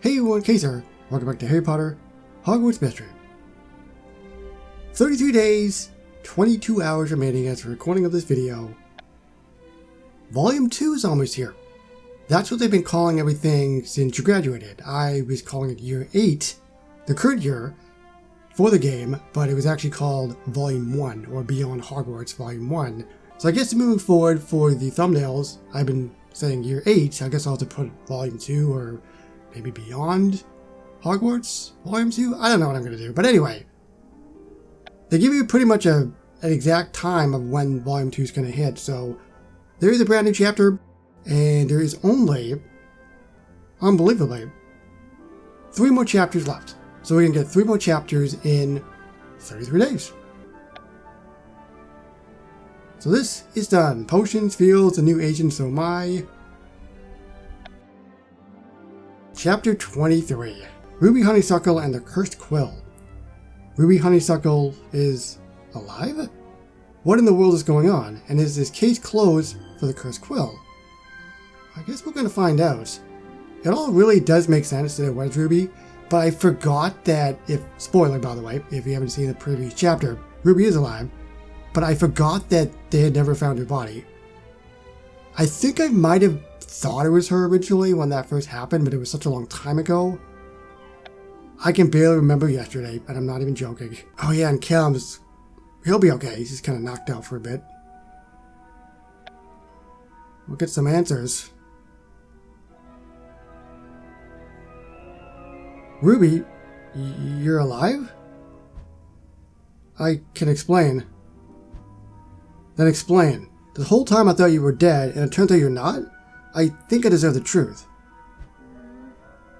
Hey everyone, Kaiser. Welcome back to Harry Potter Hogwarts Mystery. 33 days, 22 hours remaining as the recording of this video. Volume 2 is almost here. That's what they've been calling everything since you graduated. I was calling it Year 8, the current year, for the game, but it was actually called Volume 1, or Beyond Hogwarts Volume 1. So I guess moving forward for the thumbnails, I've been saying Year 8, I guess I'll have to put Volume 2, or maybe Beyond Hogwarts Volume 2? I don't know what I'm going to do, but anyway. They give you pretty much an exact time of when Volume 2 is going to hit, so there is a brand new chapter, and there is only, unbelievably, 3 more chapters left. So we can get 3 more chapters in 33 days. So this is done. Potions, fields, a new agent, so my... Chapter 23. Ruby Honeysuckle and the Cursed Quill. Ruby Honeysuckle is alive? What in the world is going on? And is this case closed for the Cursed Quill? I guess we're going to find out. It all really does make sense that it was Ruby, but I forgot that spoiler by the way, if you haven't seen the previous chapter, Ruby is alive, but I forgot that they had never found her body. I think I might have thought it was her originally when that first happened, but it was such a long time ago. I can barely remember yesterday, and I'm not even joking. Oh yeah, and Callum's... he'll be okay, he's just kind of knocked out for a bit. We'll get some answers. Ruby, you're alive? I can explain. Then explain. The whole time I thought you were dead, and it turns out you're not? I think I deserve the truth.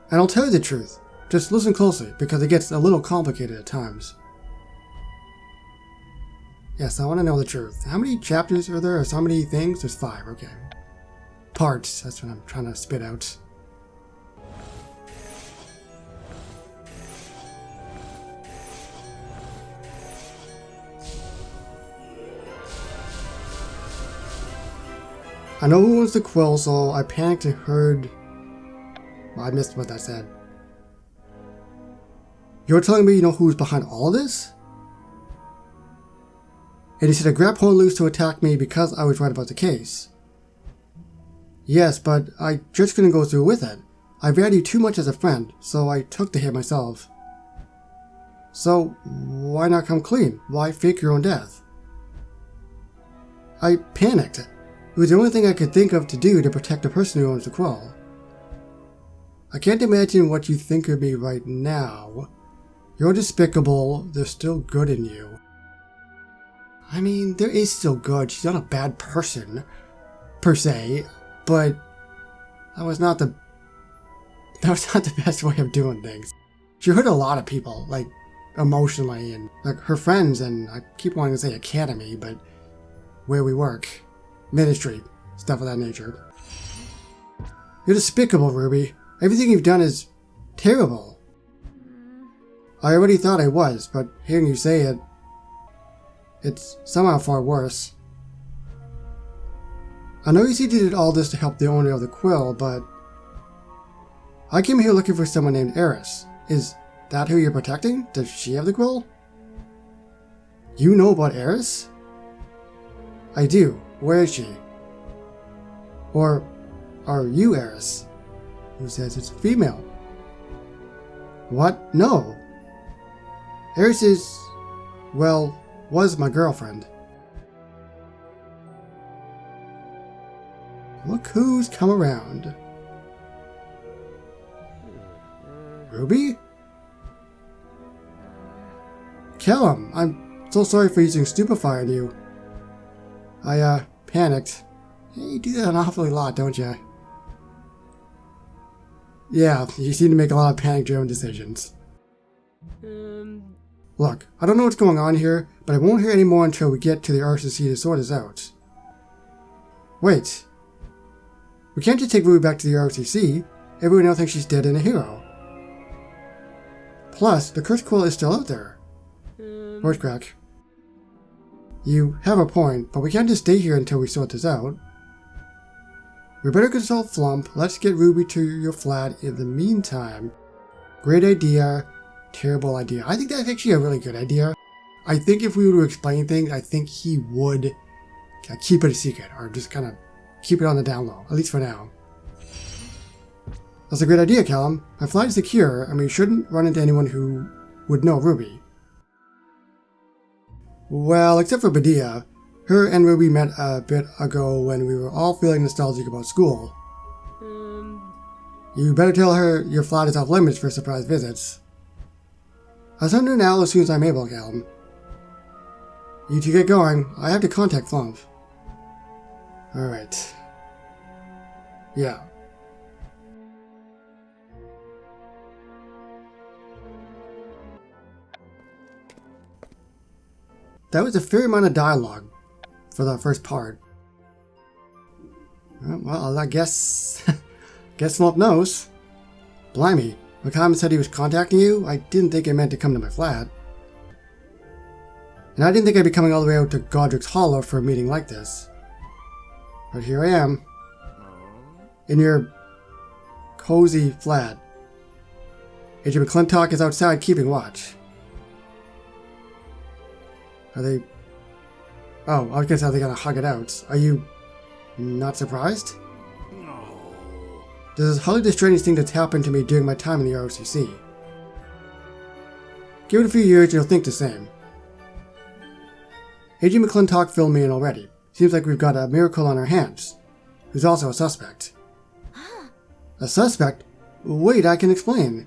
And I'll tell you the truth. Just listen closely, because it gets a little complicated at times. Yes, I want to know the truth. How many chapters are there, or so many things? There's 5, okay. Parts, that's what I'm trying to spit out. I know who owns the Quill, so I panicked and heard... well, I missed what that said. You're telling me you know who's behind all of this? And he said I grabbed Horn loose to attack me because I was right about the case. Yes, but I just couldn't go through with it. I value you too much as a friend, so I took the hit myself. So, why not come clean? Why fake your own death? I panicked. It was the only thing I could think of to do to protect the person who owns the Quill. I can't imagine what you think of me right now. You're despicable, there's still good in you. I mean, there is still good, she's not a bad person, per se, but that was not the best way of doing things. She hurt a lot of people, like, emotionally, and like her friends, and I keep wanting to say academy, but where we work. Ministry, stuff of that nature. You're despicable, Ruby. Everything you've done is terrible. I already thought I was, but hearing you say it, it's somehow far worse. I know you said you did all this to help the owner of the Quill, but I came here looking for someone named Eris. Is that who you're protecting? Does she have the Quill? You know about Eris? I do. Where is she? Or are you Eris? Who says it's female? What? No. Eris is, well, was my girlfriend. Look who's come around. Ruby? Callum, I'm so sorry for using Stupefy on you. I, panicked. You do that an awfully lot, don't you? Yeah, you seem to make a lot of panic-driven decisions. Look, I don't know what's going on here, but I won't hear any more until we get to the RCC to sort this out. Wait. We can't just take Ruby back to the RCC. Everyone else thinks she's dead and a hero. Plus, the Cursed Quill is still out there. Voice crack. You have a point, but we can't just stay here until we sort this out. We better consult Flump. Let's get Ruby to your flat in the meantime. Great idea. Terrible idea. I think that's actually a really good idea. I think if we were to explain things, I think he would keep it a secret, or just kind of keep it on the down low, at least for now. That's a great idea, Callum. My flight is secure, and we shouldn't run into anyone who would know Ruby. Well, except for Badia. Her and Ruby met a bit ago when we were all feeling nostalgic about school. You better tell her your flat is off limits for surprise visits. I'll send her now as soon as I'm able, Callum. You two get going. I have to contact Flump. Alright. Yeah. That was a fair amount of dialogue for the first part. Well, I guess... guess Flump knows. Blimey, when Common said he was contacting you, I didn't think it meant to come to my flat. And I didn't think I'd be coming all the way out to Godric's Hollow for a meeting like this. But here I am. In your cozy flat. Agent McClintock is outside keeping watch. Are they... Oh, I guess how they're gonna hug it out. Are you not surprised? No. This is hardly the strangest thing that's happened to me during my time in the ROCC. Give it a few years and you'll think the same. Agent McClintock filled me in already. Seems like we've got a miracle on our hands. Who's also a suspect. A suspect? Wait, I can explain.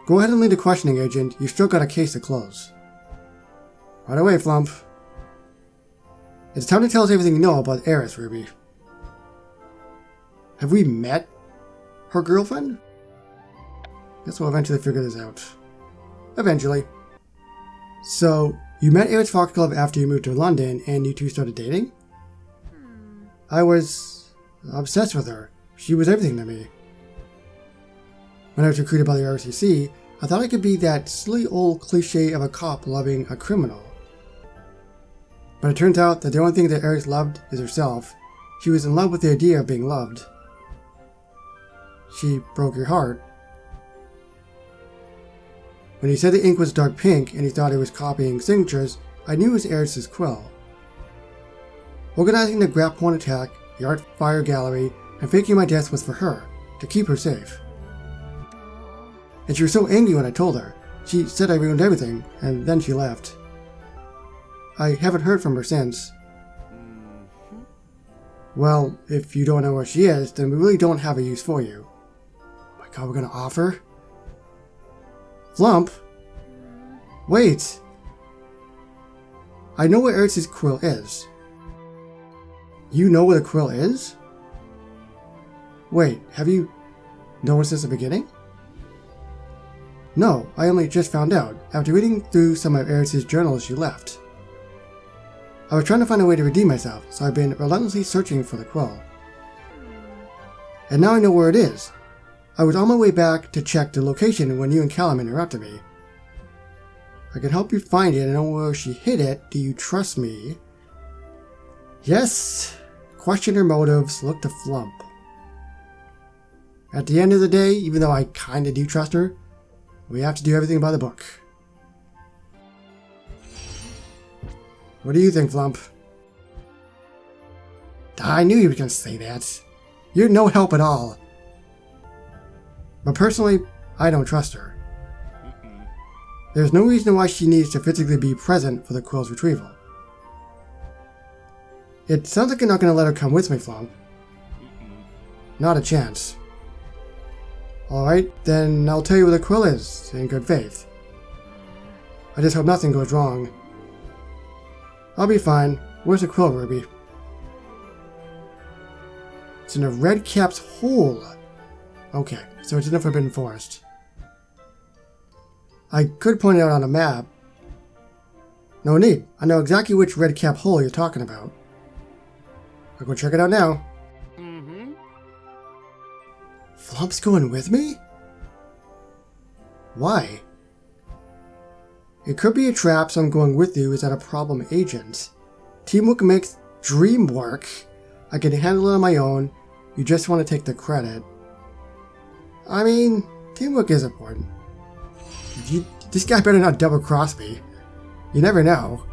Go ahead and lead the questioning, Agent. You've still got a case to close. Right away, Flump. It's time to tell us everything you know about Eris, Ruby. Have we met her girlfriend? Guess we'll eventually figure this out. Eventually. So, you met Eris Foxglove after you moved to London and you two started dating? I was obsessed with her. She was everything to me. When I was recruited by the RCC, I thought I could be that silly old cliche of a cop loving a criminal. But it turns out that the only thing that Eris loved is herself. She was in love with the idea of being loved. She broke your heart. When he said the ink was dark pink and he thought he was copying signatures, I knew it was Eris's Quill. Organizing the Grap Point attack, the Art Fire Gallery, and faking my death was for her, to keep her safe. And she was so angry when I told her. She said I ruined everything, and then she left. I haven't heard from her since. Well, if you don't know where she is, then we really don't have a use for you. Oh my god, we're gonna offer? Flump? Wait! I know where Eris's Quill is. You know where the Quill is? Wait, have you noticed this at the beginning? No, I only just found out, after reading through some of Eris's journals she left. I was trying to find a way to redeem myself, so I've been relentlessly searching for the Quill. And now I know where it is. I was on my way back to check the location when you and Callum interrupted me. I can help you find it and know where she hid it. Do you trust me? Yes. Question her motives. Look to Flump. At the end of the day, even though I kinda do trust her, we have to do everything by the book. What do you think, Flump? I knew you were going to say that. You're no help at all. But personally, I don't trust her. There's no reason why she needs to physically be present for the Quill's retrieval. It sounds like you're not going to let her come with me, Flump. Not a chance. Alright, then I'll tell you where the Quill is, in good faith. I just hope nothing goes wrong. I'll be fine. Where's the Quill, Ruby? It's in a red cap's hole. Okay, so it's in the Forbidden Forest. I could point it out on a map. No need. I know exactly which red cap hole you're talking about. I'll go check it out now. Flump's going with me? Why? It could be a trap, so I'm going with you. Is that a problem, Agent? Teamwork makes dream work. I can handle it on my own. You just want to take the credit. I mean, teamwork is important. This guy better not double-cross me. You never know.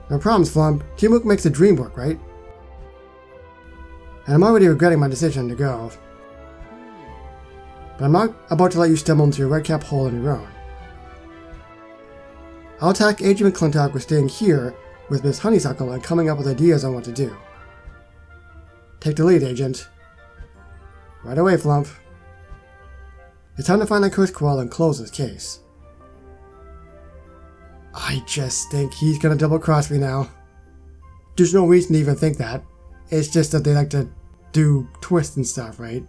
No problems, Flump. Teamwork makes the dream work, right? And I'm already regretting my decision to go. But I'm not about to let you stumble into your red cap hole on your own. I'll attack Agent McClintock with staying here with Miss Honeysuckle and coming up with ideas on what to do. Take the lead, Agent. Right away, Flump. It's time to find that cursed Quill and close this case. I just think he's gonna double-cross me now. There's no reason to even think that. It's just that they like to do twists and stuff, right?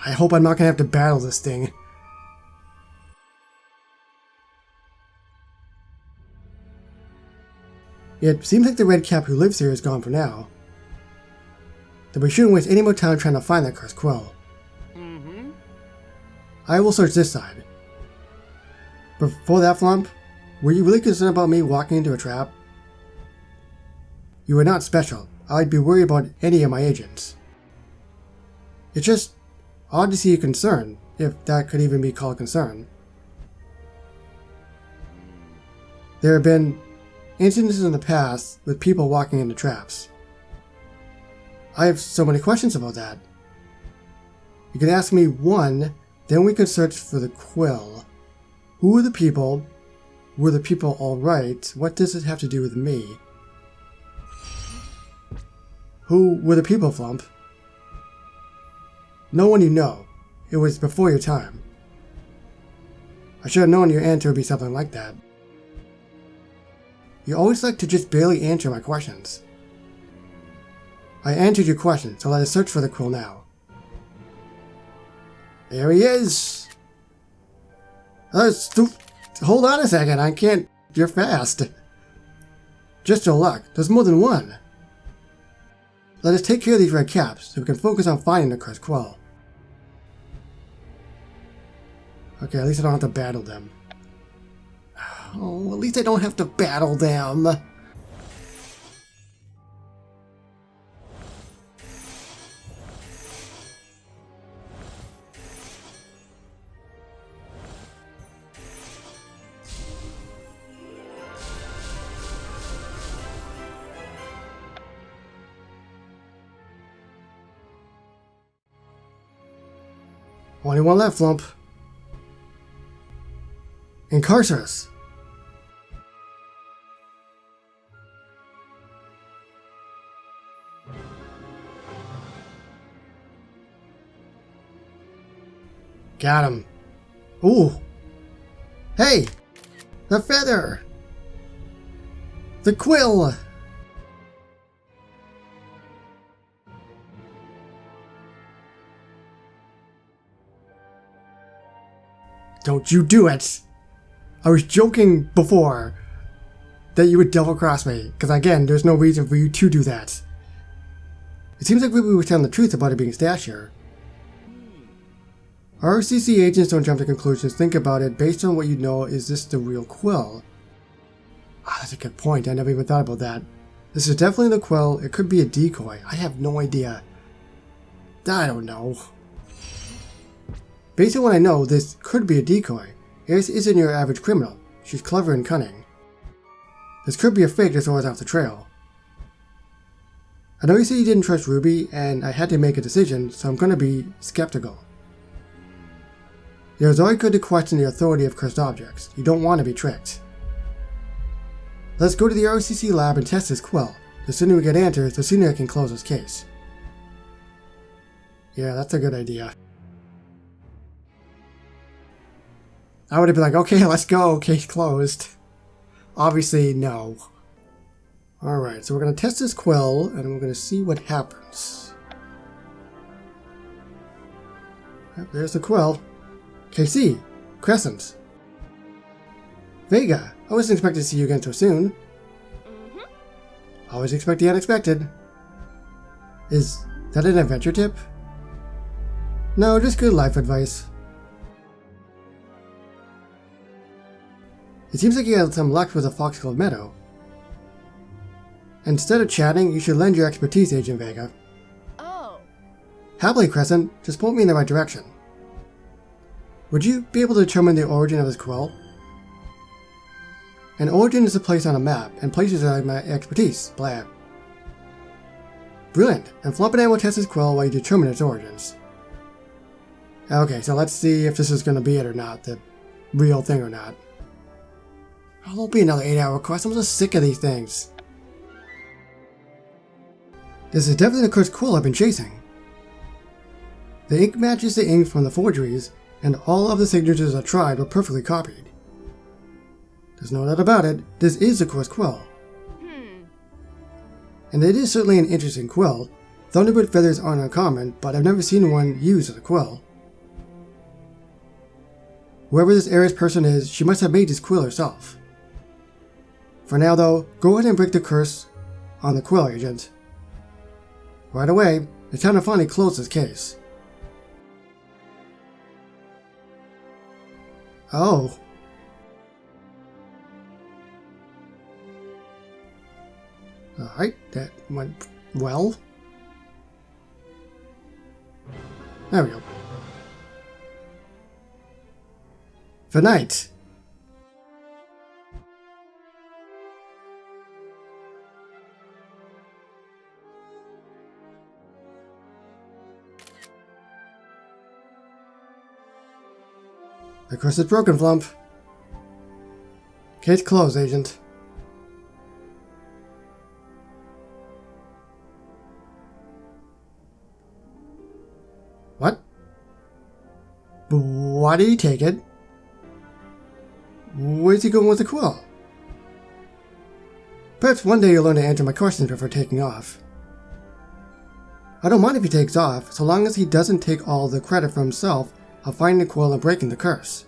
I hope I'm not gonna have to battle this thing. It seems like the red cap who lives here is gone for now. Then we shouldn't waste any more time trying to find that cursed Quill. I will search this side. Before that, Flump, were you really concerned about me walking into a trap? You are not special. I'd be worried about any of my agents. It's just odd to see you concerned, if that could even be called concern. There have been incidents in the past with people walking into traps. I have so many questions about that. You can ask me one, then we can search for the Quill. Who are the people? Were the people alright? What does it have to do with me? Who were the people, Flump? No one you know. It was before your time. I should have known your answer would be something like that. You always like to just barely answer my questions. I answered your question, so let us search for the Quill now. There he is! Hold on a second, I can't... You're fast. Just your luck, there's more than one. Let us take care of these red caps, so we can focus on finding the cursed Quill. Okay, at least I don't have to battle them. Oh, at least I don't have to battle them. Only one left, Flump. Incarcerus. Got him. Ooh. Hey! The feather! The Quill! Don't you do it! I was joking before that you would double-cross me, because again, there's no reason for you to do that. It seems like we were telling the truth about it being stashed here. RCC agents don't jump to conclusions, think about it based on what you know. Is this the real Quill? Ah, that's a good point, I never even thought about that. This is definitely the Quill, it could be a decoy, I have no idea. I don't know. Based on what I know, this could be a decoy. Iris isn't your average criminal. She's clever and cunning. This could be a fake to throw us off the trail. I know you said you didn't trust Ruby, and I had to make a decision, so I'm going to be skeptical. It is always good to question the authority of cursed objects. You don't want to be tricked. Let's go to the RCC lab and test this Quill. The sooner we get answers, the sooner I can close this case. Yeah, that's a good idea. I would have been like, okay, let's go, case closed. Obviously, no. Alright, so we're going to test this Quill, and we're going to see what happens. Yep, there's the Quill. KC, Crescent. Vega, I wasn't expecting to see you again so soon. Always expect the unexpected. Is that an adventure tip? No, just good life advice. It seems like you had some luck with the Foxglove Meadow. Instead of chatting, you should lend your expertise, Agent Vega. Oh. Happily, Crescent, just point me in the right direction. Would you be able to determine the origin of this quill? An origin is a place on a map, and places are my expertise. Blah. Brilliant, and Flump and I will test this quill while you determine its origins. Okay, so let's see if this is going to be it or not, the real thing or not. Oh, it'll be another 8-hour quest, I'm just sick of these things. This is definitely the cursed quill I've been chasing. The ink matches the ink from the forgeries, and all of the signatures I tried were perfectly copied. There's no doubt about it, this is the cursed quill. And it is certainly an interesting quill. Thunderbird feathers aren't uncommon, but I've never seen one used as a quill. Whoever this heiress person is, she must have made this quill herself. For now though, go ahead and break the curse on the quill, Agent. Right away, it's time to finally close this case. Oh. Alright, that went well. There we go. For night. The curse is broken, Flump. Case closed, Agent. What? Why did he take it? Where's he going with the quill? Perhaps one day you'll learn to answer my questions before taking off. I don't mind if he takes off, so long as he doesn't take all the credit for himself of finding the quill and breaking the curse.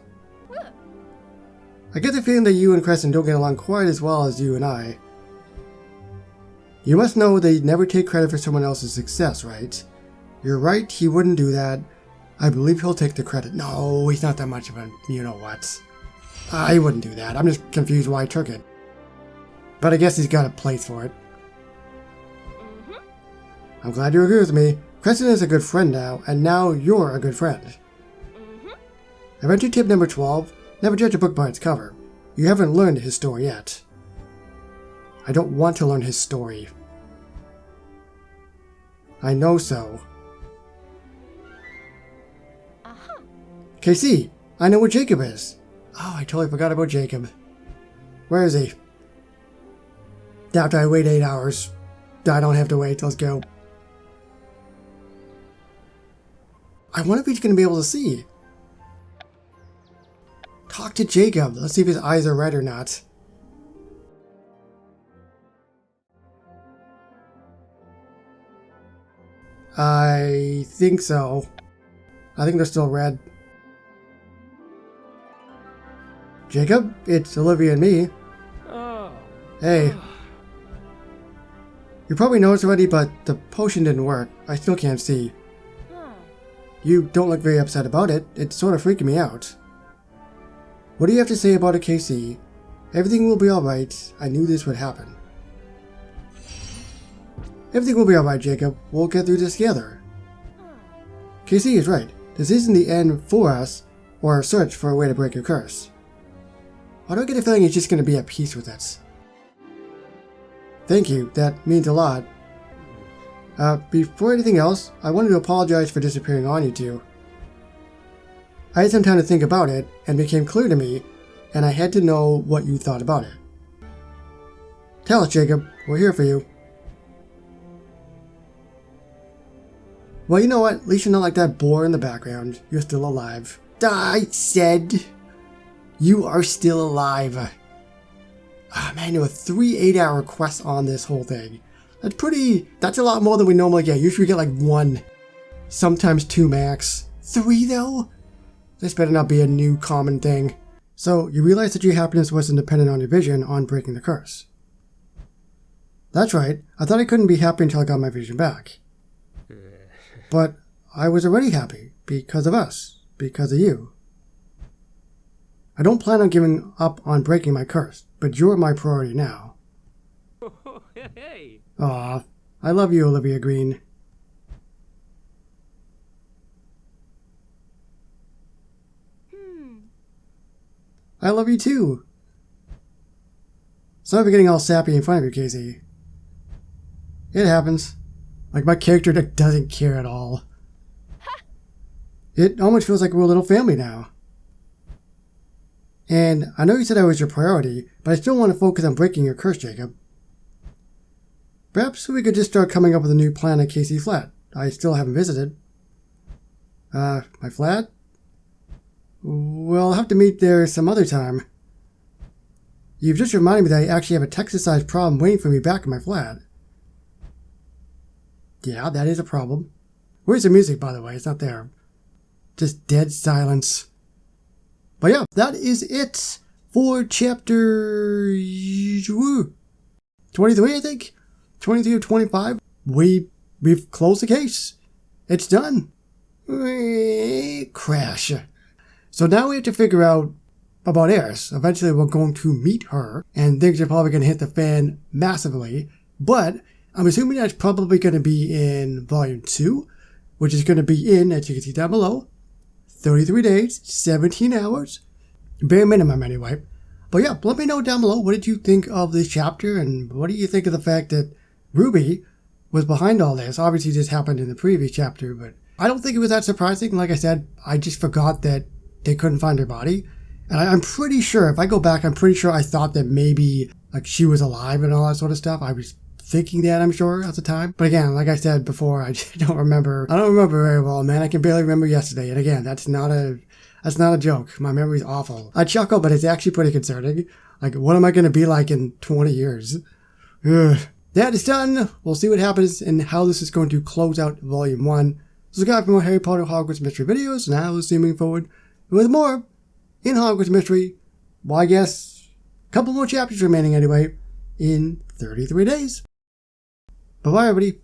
I get the feeling that you and Crescent don't get along quite as well as you and I. You must know they never take credit for someone else's success, right? You're right, he wouldn't do that. I believe he'll take the credit. No, he's not that much of a you-know-what. He wouldn't do that. I'm just confused why he took it. But I guess he's got a place for it. I'm glad you agree with me. Crescent is a good friend now, and now you're a good friend. Adventure tip number 12. Never judge a book by its cover. You haven't learned his story yet. I don't want to learn his story. I know so. KC, I know where Jacob is. Oh, I totally forgot about Jacob. Where is he? After I wait 8 hours. I don't have to wait, let's go. I wonder if he's going to be able to see. Talk to Jacob. Let's see if his eyes are red or not. I think so. I think they're still red. Jacob, it's Olivia and me. Oh. Hey. You probably noticed already, but the potion didn't work. I still can't see. You don't look very upset about it. It's sort of freaking me out. What do you have to say about it, KC? Everything will be alright. I knew this would happen. Everything will be alright, Jacob. We'll get through this together. KC is right. This isn't the end for us, or our search for a way to break your curse. Why do I get a feeling he's just going to be at peace with it? Thank you. That means a lot. Before anything else, I wanted to apologize for disappearing on you two. I had some time to think about it, and it became clear to me, and I had to know what you thought about it. Tell us, Jacob. We're here for you. Well, you know what? At least you're not like that boar in the background. You're still alive. I said you are still alive. Ah, man, there were 3 8-hour quests on this whole thing. That's a lot more than we normally get. Usually we get like 1, sometimes 2 max. 3 though? This better not be a new common thing. So, you realize that your happiness wasn't dependent on your vision on breaking the curse. That's right. I thought I couldn't be happy until I got my vision back. But I was already happy because of us, because of you. I don't plan on giving up on breaking my curse, but you're my priority now. Hey. Aw, I love you, Olivia Green. I love you too. Sorry for getting all sappy in front of you, Casey. It happens. Like, my character doesn't care at all. It almost feels like we're a little family now. And I know you said I was your priority, but I still want to focus on breaking your curse, Jacob. Perhaps we could just start coming up with a new plan at Casey's flat. I still haven't visited. My flat? Well, I'll have to meet there some other time. You've just reminded me that I actually have a Texas-sized problem waiting for me back in my flat. Yeah, that is a problem. Where's the music, by the way? It's not there. Just dead silence. But yeah, that is it for chapter 23, I think? 23 or 25. We've closed the case. It's done. Crash. So now we have to figure out about Eris. Eventually we're going to meet her, and things are probably going to hit the fan massively. But I'm assuming that's probably going to be in Volume 2, which is going to be in, as you can see down below, 33 days, 17 hours. Bare minimum anyway. But yeah, let me know down below, what did you think of this chapter, and what do you think of the fact that Ruby was behind all this? Obviously this happened in the previous chapter, but I don't think it was that surprising. Like I said, I just forgot that they couldn't find her body. And I'm pretty sure, if I go back, I'm pretty sure I thought that maybe like she was alive and all that sort of stuff. I was thinking that, I'm sure, at the time. But again, like I said before, I just don't remember. I don't remember very well, man. I can barely remember yesterday. And again, that's not a joke. My memory's awful. I chuckle, but it's actually pretty concerning. Like, what am I going to be like in 20 years? Ugh. That is done. We'll see what happens and how this is going to close out Volume 1. This is a guy for more Harry Potter Hogwarts Mystery videos, and I will see you moving forward with more in Hogwarts Mystery. Well, I guess a couple more chapters remaining anyway in 33 days. Bye-bye, everybody.